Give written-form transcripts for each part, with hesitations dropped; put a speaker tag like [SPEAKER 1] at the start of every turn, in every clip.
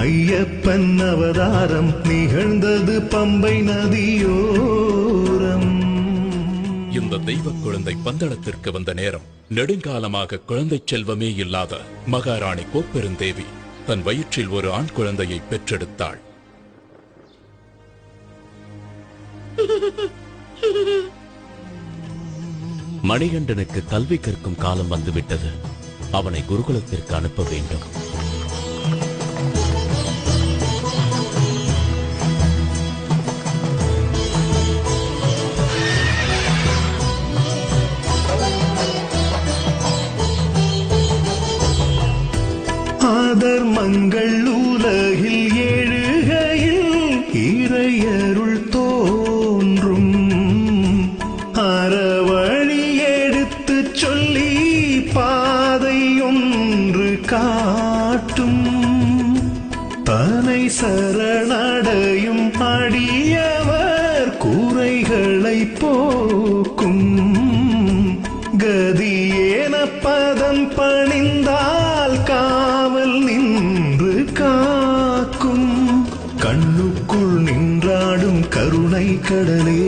[SPEAKER 1] ஐயப்பன் அவதாரம் நிகழ்ந்தது பம்பை நதியோரம்.
[SPEAKER 2] இந்த தெய்வ குழந்தை பந்தளத்திற்கு வந்த நேரம் நெடுங்காலமாக குழந்தை செல்வமே இல்லாத மகாராணி கோப்பெருந்தேவி தன் வயிற்றில் ஒரு ஆண் குழந்தையை பெற்றெடுத்தாள்.
[SPEAKER 3] மணிகண்டனுக்கு கல்வி கற்கும் காலம் வந்துவிட்டது. அவனை குருகுலத்திற்கு அனுப்ப வேண்டும்.
[SPEAKER 1] ஆதர்மங்கள் உலகில் ஏழுகையில் இறையருள் தோன்றும். அறவழி எடுத்து சொல்லி பாதை ஒன்று காட்டும். தனை சரணடையும் அடியவர் குறைகளை போக்கும். கதியேன பதம் பணிந்தால் காவல் நின்று காக்கும். கண்ணுக்குள் நின்றாடும் கருணை கடலே,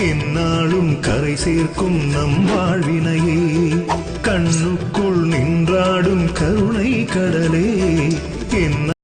[SPEAKER 1] எந்நாளும் கரை சேர்க்கும் நம் வாழ்வினையே. கண்ணுக்குள் நின்றாடும் கருணை கடலே,